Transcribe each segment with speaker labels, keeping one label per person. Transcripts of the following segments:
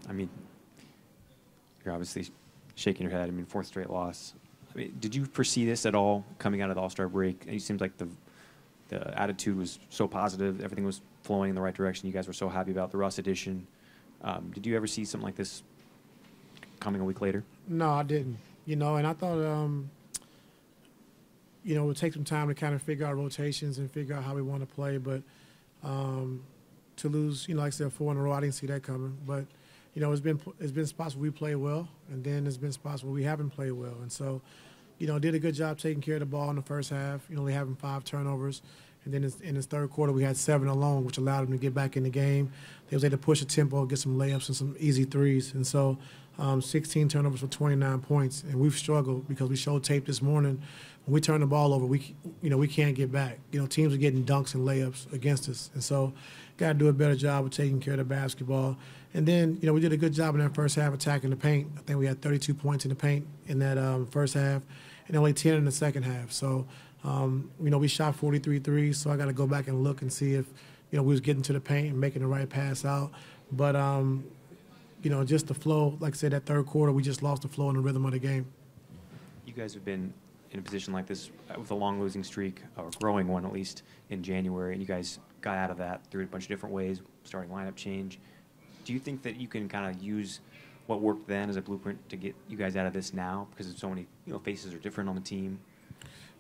Speaker 1: I mean, you're obviously shaking your head. I mean, fourth straight loss. I mean, did you foresee this at all coming out of the All-Star break? It seems like the attitude was so positive. Everything was flowing in the right direction. You guys were so happy about the Russ addition. Did you ever see something like this coming a week later?
Speaker 2: No, I didn't. And I thought, it would take some time to kind of figure out rotations and figure out how we want to play. But to lose, like I said, 4 in a row, I didn't see that coming. But it's been spots where we play well, and then there's been spots where we haven't played well. And so, did a good job taking care of the ball in the first half. Only having 5 turnovers. And then in his third quarter, we had 7 alone, which allowed him to get back in the game. They was able to push the tempo, get some layups and some easy threes. And so 16 turnovers for 29 points. And we've struggled because we showed tape this morning. When we turn the ball over, we can't get back. Teams are getting dunks and layups against us. And so got to do a better job of taking care of the basketball. And then, we did a good job in that first half attacking the paint. I think we had 32 points in the paint in that first half and only 10 in the second half. So, we shot 43 threes, so I got to go back and look and see if, we was getting to the paint and making the right pass out. But, just the flow, like I said, that third quarter, we just lost the flow and the rhythm of the game.
Speaker 1: You guys have been in a position like this with a long losing streak, or growing one at least, in January, and you guys got out of that through a bunch of different ways, starting lineup change. Do you think that you can kind of use what worked then as a blueprint to get you guys out of this now? Because so many faces are different on the team.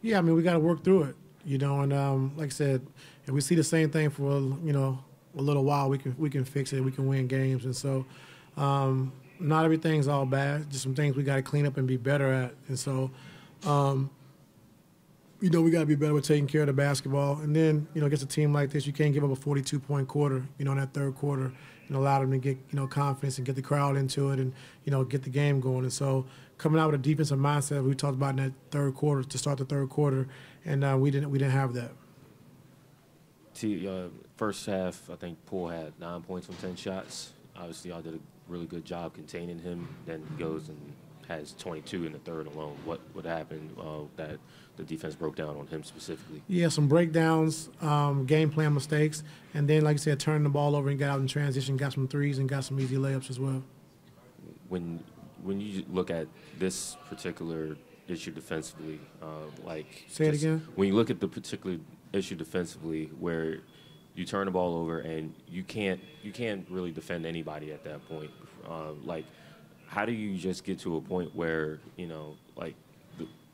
Speaker 1: Yeah,
Speaker 2: I mean, we got to work through it, and like I said, if we see the same thing for, a little while, we can fix it, we can win games. And so not everything's all bad, just some things we got to clean up and be better at. And so, we got to be better with taking care of the basketball. And then, against a team like this, you can't give up a 42-point quarter, in that third quarter, and allow them to get, confidence and get the crowd into it and, get the game going. And so coming out with a defensive mindset we talked about in that third quarter, to start the third quarter, and we didn't have that.
Speaker 3: First half, I think Poole had 9 points from 10 shots. Obviously, y'all did a really good job containing him. Then he goes and has 22 in the third alone. What happened that the defense broke down on him specifically? Yeah,
Speaker 2: some breakdowns, game plan mistakes, and then, like I said, turning the ball over and got out in transition, got some threes and got some easy layups as well.
Speaker 3: When you look at this particular issue defensively,
Speaker 2: Say it again?
Speaker 3: When you look at the particular issue defensively where you turn the ball over and you can't really defend anybody at that point, how do you just get to a point where,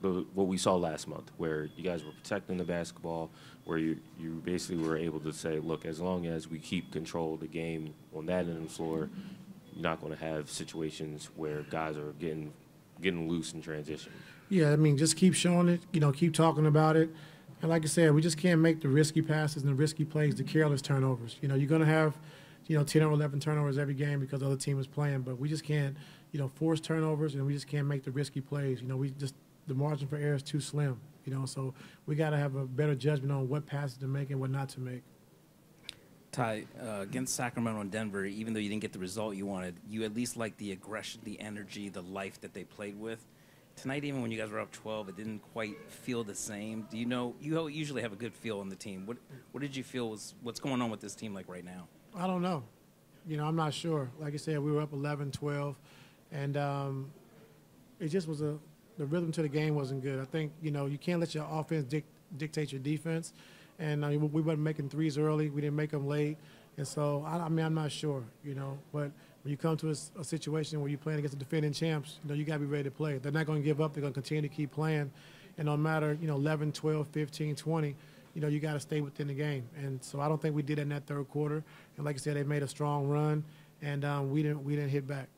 Speaker 3: what we saw last month, where you guys were protecting the basketball, where you basically were able to say, look, as long as we keep control of the game on that end of the floor, you're not going to have situations where guys are getting loose in transition.
Speaker 2: Yeah, I mean, just keep showing it, keep talking about it. And like I said, we just can't make the risky passes and the risky plays, the careless turnovers. You're going to have, 10 or 11 turnovers every game because the other team is playing, but we just can't, force turnovers, and we just can't make the risky plays. The margin for error is too slim, so we got to have a better judgment on what passes to make and what not to make.
Speaker 4: Ty, against Sacramento and Denver, even though you didn't get the result you wanted, you at least liked the aggression, the energy, the life that they played with. Tonight, even when you guys were up 12, it didn't quite feel the same. Do you usually have a good feel on the team. What did you feel what's going on with this team like right now?
Speaker 2: I don't know. I'm not sure. Like I said, we were up 11, 12, and it just was the rhythm to the game wasn't good. I think, you can't let your offense dictate your defense. And we weren't making threes early. We didn't make them late. And so, I'm not sure, But when you come to a situation where you're playing against the defending champs, you got to be ready to play. They're not going to give up. They're going to continue to keep playing. And no matter, 11, 12, 15, 20, you got to stay within the game. And so I don't think we did that in that third quarter. And like I said, they made a strong run, and we didn't hit back.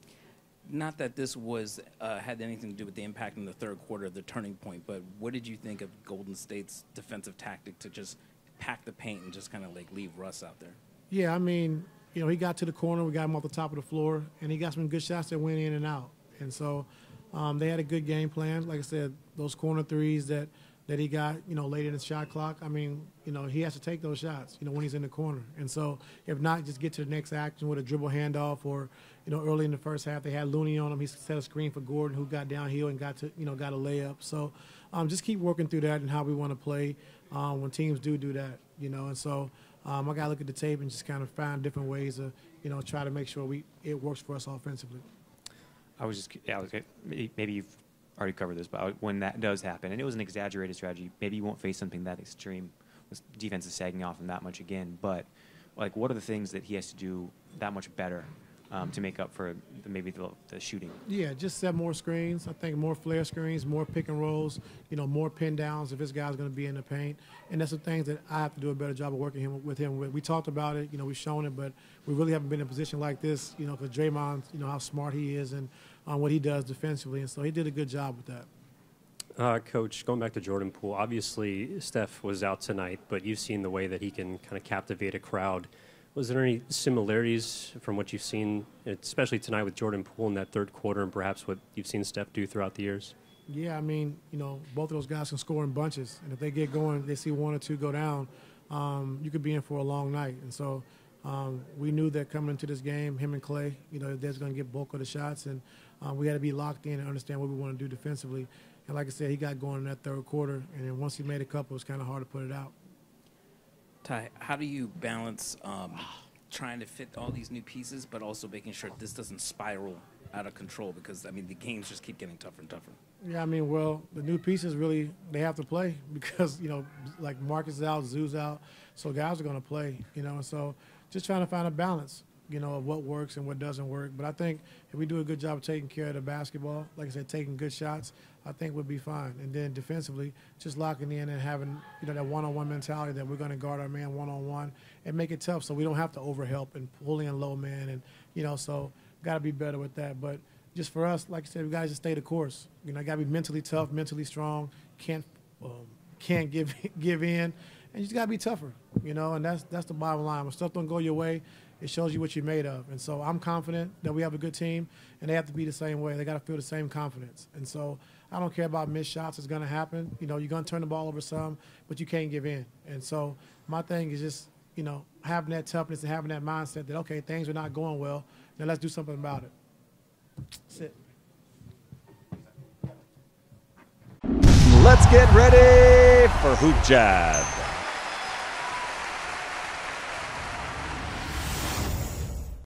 Speaker 4: Not that this was had anything to do with the impact in the third quarter, the turning point, but what did you think of Golden State's defensive tactic to just pack the paint and just kind of leave Russ out there?
Speaker 2: Yeah, I mean, he got to the corner. We got him off the top of the floor, and he got some good shots that went in and out. And so they had a good game plan. Like I said, those corner threes that he got, late in the shot clock, I mean, he has to take those shots, when he's in the corner. And so if not, just get to the next action with a dribble handoff or, early in the first half, they had Looney on him. He set a screen for Gordon, who got downhill and got a layup. So just keep working through that and how we want to play when teams do that, And so I got to look at the tape and just kind of find different ways to, try to make sure it works for us offensively.
Speaker 1: Maybe you've already covered this, but when that does happen, and it was an exaggerated strategy, maybe you won't face something that extreme. Defense is sagging off him that much again, but what are the things that he has to do that much better to make up for maybe the shooting?
Speaker 2: Yeah, just set more screens. I think more flare screens, more pick and rolls, more pin downs if this guy's going to be in the paint. And that's the things that I have to do a better job of working with him. We talked about it, we've shown it, but we really haven't been in a position like this, for Draymond, how smart he is and what he does defensively. And so he did a good job with that.
Speaker 5: Coach, going back to Jordan Poole, obviously Steph was out tonight, but you've seen the way that he can kind of captivate a crowd. Was there any similarities from what you've seen, especially tonight with Jordan Poole in that third quarter and perhaps what you've seen Steph do throughout the years?
Speaker 2: Yeah, I mean, both of those guys can score in bunches. And if they get going, they see one or two go down, you could be in for a long night. And so we knew that coming into this game, him and Clay, they're going to get bulk of the shots. And we had to be locked in and understand what we want to do defensively. And like I said, he got going in that third quarter. And then once he made a couple, it was kind of hard to put it out.
Speaker 4: Ty, how do you balance trying to fit all these new pieces, but also making sure this doesn't spiral out of control? Because, the games just keep getting tougher and tougher.
Speaker 2: Yeah, well, the new pieces really, they have to play because, like Marcus is out, Zoo's out, so guys are going to play, and so just trying to find a balance, of what works and what doesn't work. But I think if we do a good job of taking care of the basketball, like I said, taking good shots, I think we'll be fine. And then defensively, just locking in and having, that one-on-one mentality that we're going to guard our man one-on-one and make it tough so we don't have to overhelp and pull in low man. And, so got to be better with that. But just for us, like I said, we got to just stay the course. Got to be mentally tough, mentally strong, can't give in. And you just got to be tougher, and that's the bottom line. When stuff don't go your way, it shows you what you're made of. And so I'm confident that we have a good team, and they have to be the same way. They got to feel the same confidence. And so I don't care about missed shots. It's going to happen. You're going to turn the ball over some, but you can't give in. And so my thing is just, having that toughness and having that mindset that, okay, things are not going well. Now let's do something about it. That's it.
Speaker 6: Let's get ready for Hoop Jab.